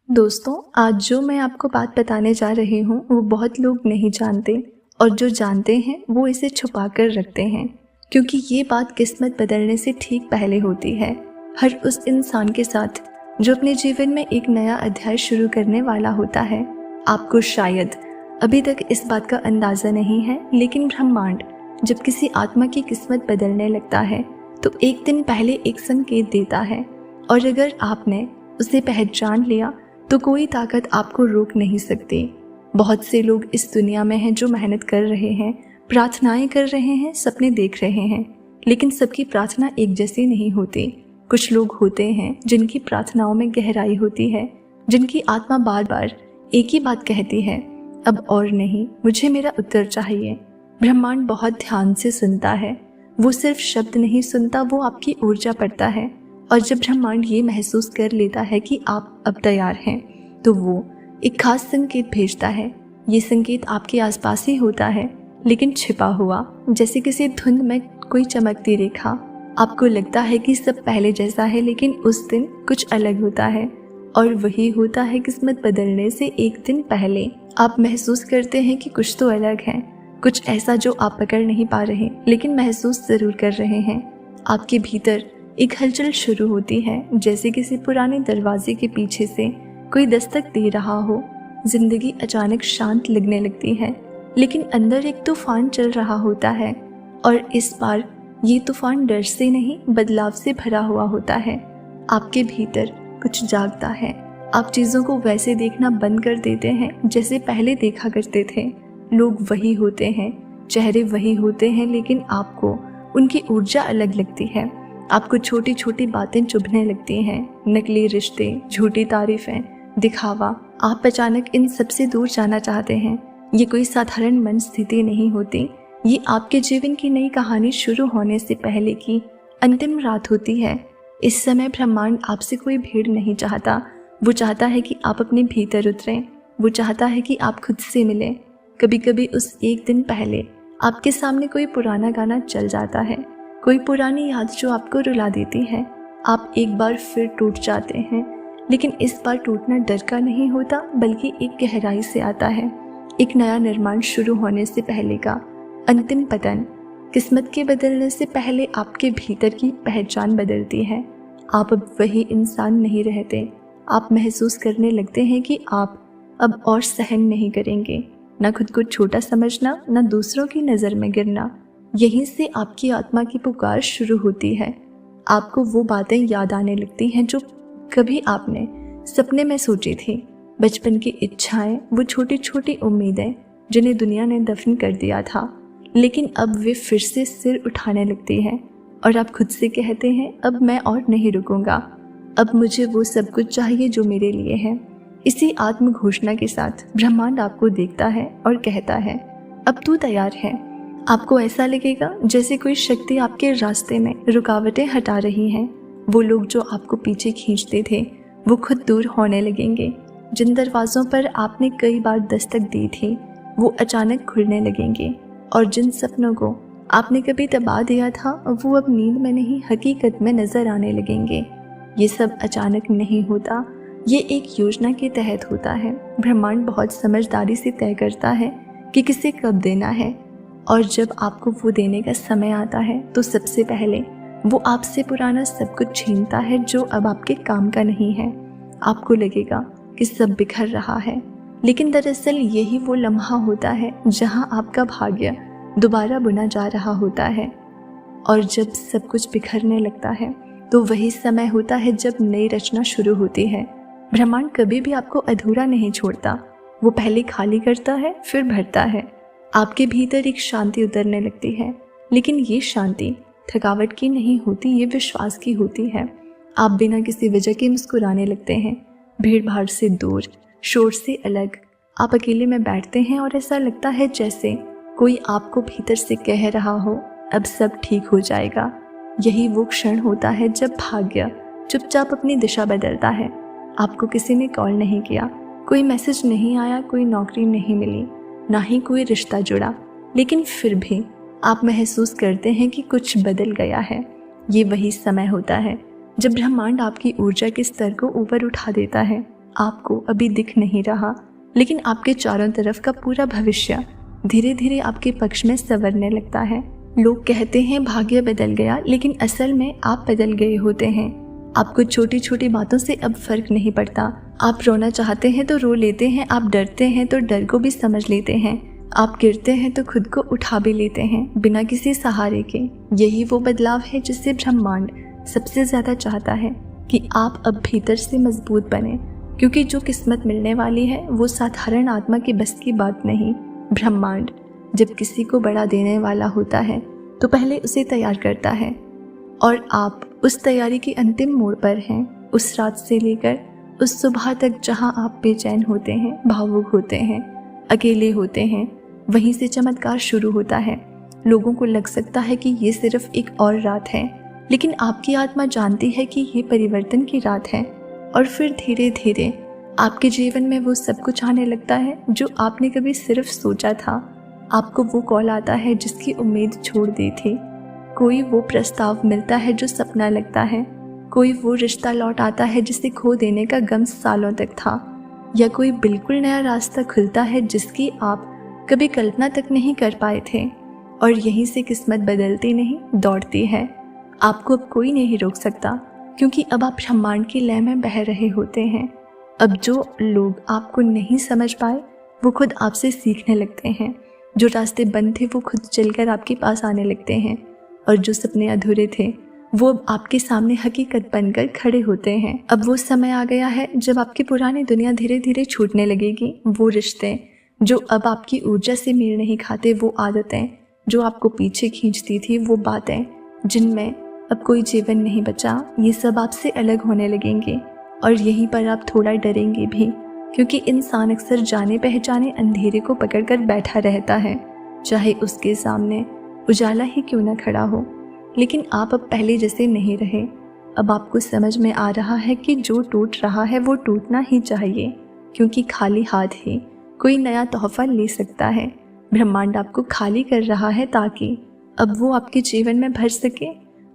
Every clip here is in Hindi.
दोस्तों, आज जो मैं आपको बात बताने जा रही हूँ वो बहुत लोग नहीं जानते और जो जानते हैं वो इसे छुपा कर रखते हैं, क्योंकि ये बात किस्मत बदलने से ठीक पहले होती है। हर उस इंसान के साथ जो अपने जीवन में एक नया अध्याय शुरू करने वाला होता है। आपको शायद अभी तक इस बात का अंदाज़ा नहीं है, लेकिन ब्रह्मांड जब किसी आत्मा की किस्मत बदलने लगता है तो एक दिन पहले एक संकेत देता है, और अगर आपने उसे पहचान लिया तो कोई ताकत आपको रोक नहीं सकती। बहुत से लोग इस दुनिया में हैं जो मेहनत कर रहे हैं, प्रार्थनाएं कर रहे हैं, सपने देख रहे हैं, लेकिन सबकी प्रार्थना एक जैसी नहीं होती। कुछ लोग होते हैं जिनकी प्रार्थनाओं में गहराई होती है, जिनकी आत्मा बार बार एक ही बात कहती है, अब और नहीं, मुझे मेरा उत्तर चाहिए। ब्रह्मांड बहुत ध्यान से सुनता है। वो सिर्फ शब्द नहीं सुनता, वो आपकी ऊर्जा पढ़ता है। और जब ब्रह्मांड ये महसूस कर लेता है कि आप अब तैयार हैं, तो वो एक खास संकेत भेजता है। ये संकेत आपके आसपास ही होता है, लेकिन छिपा हुआ, जैसे किसी धुंध में कोई चमकती रेखा। आपको लगता है कि सब पहले जैसा है, लेकिन उस दिन कुछ अलग होता है, और वही होता है किस्मत बदलने से एक दिन पहले। आप महसूस करते हैं कि कुछ तो अलग है, कुछ ऐसा जो आप पकड़ नहीं पा रहे, लेकिन महसूस जरूर कर रहे हैं। आपके भीतर एक हलचल शुरू होती है, जैसे किसी पुराने दरवाजे के पीछे से कोई दस्तक दे रहा हो। जिंदगी अचानक शांत लगने लगती है, लेकिन अंदर एक तूफान चल रहा होता है, और इस बार ये तूफान डर से नहीं, बदलाव से भरा हुआ होता है। आपके भीतर कुछ जागता है। आप चीज़ों को वैसे देखना बंद कर देते हैं जैसे पहले देखा करते थे। लोग वही होते हैं, चेहरे वही होते हैं, लेकिन आपको उनकी ऊर्जा अलग लगती है। आपको छोटी छोटी बातें चुभने लगती हैं, नकली रिश्ते, झूठी तारीफें, दिखावा। आप अचानक इन सबसे दूर जाना चाहते हैं। ये कोई साधारण मन स्थिति नहीं होती, ये आपके जीवन की नई कहानी शुरू होने से पहले की अंतिम रात होती है। इस समय ब्रह्मांड आपसे कोई भीड़ नहीं चाहता। वो चाहता है कि आप अपने भीतर उतरें। वो चाहता है कि आप खुद से मिलें। कभी कभी उस एक दिन पहले आपके सामने कोई पुराना गाना चल जाता है, कोई पुरानी याद जो आपको रुला देती है। आप एक बार फिर टूट जाते हैं, लेकिन इस बार टूटना डर का नहीं होता, बल्कि एक गहराई से आता है। एक नया निर्माण शुरू होने से पहले का अंतिम पतन। किस्मत के बदलने से पहले आपके भीतर की पहचान बदलती है। आप अब वही इंसान नहीं रहते। आप महसूस करने लगते हैं कि आप अब और सहन नहीं करेंगे, ना खुद को छोटा समझना, ना दूसरों की नज़र में गिरना। यहीं से आपकी आत्मा की पुकार शुरू होती है। आपको वो बातें याद आने लगती हैं जो कभी आपने सपने में सोची थी। बचपन की इच्छाएं, वो छोटी छोटी उम्मीदें जिन्हें दुनिया ने दफन कर दिया था, लेकिन अब वे फिर से सिर उठाने लगती हैं, और आप खुद से कहते हैं, अब मैं और नहीं रुकूंगा, अब मुझे वो सब कुछ चाहिए जो मेरे लिए है। इसी आत्म घोषणा के साथ ब्रह्मांड आपको देखता है और कहता है, अब तू तैयार है। आपको ऐसा लगेगा जैसे कोई शक्ति आपके रास्ते में रुकावटें हटा रही हैं। वो लोग जो आपको पीछे खींचते थे, वो खुद दूर होने लगेंगे। जिन दरवाज़ों पर आपने कई बार दस्तक दी थी, वो अचानक खुलने लगेंगे, और जिन सपनों को आपने कभी दबा दिया था, वो अब नींद में नहीं, हकीकत में नजर आने लगेंगे। ये सब अचानक नहीं होता, ये एक योजना के तहत होता है। ब्रह्मांड बहुत समझदारी से तय करता है कि किसे कब देना है, और जब आपको वो देने का समय आता है तो सबसे पहले वो आपसे पुराना सब कुछ छीनता है जो अब आपके काम का नहीं है। आपको लगेगा कि सब बिखर रहा है, लेकिन दरअसल यही वो लम्हा होता है जहां आपका भाग्य दोबारा बुना जा रहा होता है। और जब सब कुछ बिखरने लगता है तो वही समय होता है जब नई रचना शुरू होती है। ब्रह्मांड कभी भी आपको अधूरा नहीं छोड़ता। वो पहले खाली करता है, फिर भरता है। आपके भीतर एक शांति उतरने लगती है, लेकिन ये शांति थकावट की नहीं होती, ये विश्वास की होती है। आप बिना किसी वजह के मुस्कुराने लगते हैं, भीड़ भाड़ से दूर, शोर से अलग। आप अकेले में बैठते हैं और ऐसा लगता है जैसे कोई आपको भीतर से कह रहा हो, अब सब ठीक हो जाएगा। यही वो क्षण होता है जब भाग्य चुपचाप अपनी दिशा बदलता है। आपको किसी ने कॉल नहीं किया, कोई मैसेज नहीं आया, कोई नौकरी नहीं मिली, ना ही कोई रिश्ता जुड़ा, लेकिन फिर भी आप महसूस करते हैं कि कुछ बदल गया है। ये वही समय होता है जब ब्रह्मांड आपकी ऊर्जा के स्तर को ऊपर उठा देता है। आपको अभी दिख नहीं रहा, लेकिन आपके चारों तरफ का पूरा भविष्य धीरे धीरे आपके पक्ष में संवरने लगता है। लोग कहते हैं भाग्य बदल गया, लेकिन असल में आप बदल गए होते हैं। आपको छोटी छोटी बातों से अब फर्क नहीं पड़ता। आप रोना चाहते हैं तो रो लेते हैं, आप डरते हैं तो डर को भी समझ लेते हैं, आप गिरते हैं तो खुद को उठा भी लेते हैं बिना किसी सहारे के। यही वो बदलाव है जिससे ब्रह्मांड सबसे ज़्यादा चाहता है कि आप अब भीतर से मजबूत बने, क्योंकि जो किस्मत मिलने वाली है वो साधारण आत्मा की बस की बात नहीं। ब्रह्मांड जब किसी को बड़ा देने वाला होता है तो पहले उसे तैयार करता है, और आप उस तैयारी के अंतिम मोड़ पर हैं। उस रात से लेकर उस सुबह तक जहां आप बेचैन होते हैं, भावुक होते हैं, अकेले होते हैं, वहीं से चमत्कार शुरू होता है। लोगों को लग सकता है कि ये सिर्फ एक और रात है, लेकिन आपकी आत्मा जानती है कि ये परिवर्तन की रात है। और फिर धीरे धीरे आपके जीवन में वो सब कुछ आने लगता है जो आपने कभी सिर्फ सोचा था। आपको वो कॉल आता है जिसकी उम्मीद छोड़ दी थी, कोई वो प्रस्ताव मिलता है जो सपना लगता है, कोई वो रिश्ता लौट आता है जिसे खो देने का गम सालों तक था, या कोई बिल्कुल नया रास्ता खुलता है जिसकी आप कभी कल्पना तक नहीं कर पाए थे। और यहीं से किस्मत बदलती नहीं, दौड़ती है। आपको अब कोई नहीं रोक सकता, क्योंकि अब आप ब्रह्मांड की लय में बह रहे होते हैं। अब जो लोग आपको नहीं समझ पाए वो खुद आपसे सीखने लगते हैं, जो रास्ते बंद थे वो खुद चलकर आपके पास आने लगते हैं, और जो सपने अधूरे थे वो अब आपके सामने हकीकत बनकर खड़े होते हैं। अब वो समय आ गया है जब आपकी पुरानी दुनिया धीरे धीरे छूटने लगेगी। वो रिश्ते जो अब आपकी ऊर्जा से मेल नहीं खाते, वो आदतें जो आपको पीछे खींचती थी, वो बातें जिनमें अब कोई जीवन नहीं बचा, ये सब आपसे अलग होने लगेंगे। और यहीं पर आप थोड़ा डरेंगे भी, क्योंकि इंसान अक्सर जाने पहचाने अंधेरे को पकड़कर बैठा रहता है, चाहे उसके सामने उजाला ही क्यों न खड़ा हो। लेकिन आप अब पहले जैसे नहीं रहे। अब आपको समझ में आ रहा है कि जो टूट रहा है वो टूटना ही चाहिए, क्योंकि खाली हाथ ही कोई नया तोहफा ले सकता है। ब्रह्मांड आपको खाली कर रहा है ताकि अब वो आपके जीवन में भर सके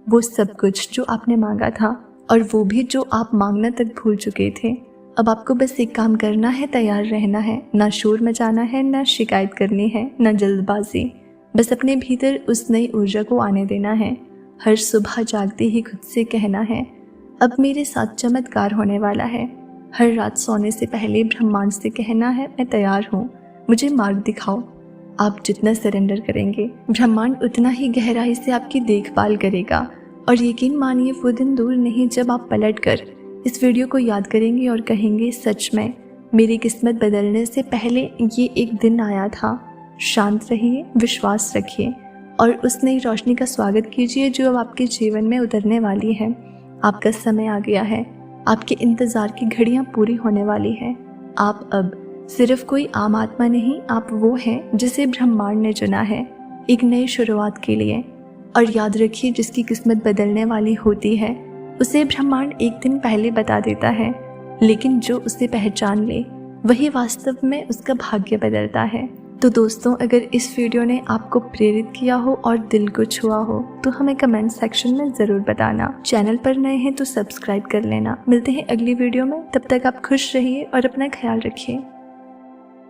वो सब कुछ जो आपने मांगा था, और वो भी जो आप मांगना तक भूल चुके थे। अब आपको बस एक काम करना है, तैयार रहना है, ना शोर मचाना है, ना शिकायत करनी है, ना जल्दबाजी। बस अपने भीतर उस नई ऊर्जा को आने देना है। हर सुबह जागते ही खुद से कहना है, अब मेरे साथ चमत्कार होने वाला है। हर रात सोने से पहले ब्रह्मांड से कहना है, मैं तैयार हूँ, मुझे मार्ग दिखाओ। आप जितना सरेंडर करेंगे, ब्रह्मांड उतना ही गहराई से आपकी देखभाल करेगा। और यकीन मानिए वो दिन दूर नहीं जब आप पलटकर इस वीडियो को याद करेंगे और कहेंगे, सच में मेरी किस्मत बदलने से पहले ये एक दिन आया था। शांत रहिए, विश्वास रखिए, और उस नई रोशनी का स्वागत कीजिए जो अब आपके जीवन में उतरने वाली है। आपका समय आ गया है, आपके इंतज़ार की घड़ियां पूरी होने वाली है। आप अब सिर्फ कोई आम आत्मा नहीं, आप वो हैं जिसे ब्रह्मांड ने चुना है एक नई शुरुआत के लिए। और याद रखिए, जिसकी किस्मत बदलने वाली होती है उसे ब्रह्मांड एक दिन पहले बता देता है, लेकिन जो उसे पहचान ले वही वास्तव में उसका भाग्य बदलता है। तो दोस्तों, अगर इस वीडियो ने आपको प्रेरित किया हो और दिल को छुआ हो तो हमें कमेंट सेक्शन में ज़रूर बताना। चैनल पर नए हैं तो सब्सक्राइब कर लेना। मिलते हैं अगली वीडियो में, तब तक आप खुश रहिए और अपना ख्याल रखिए।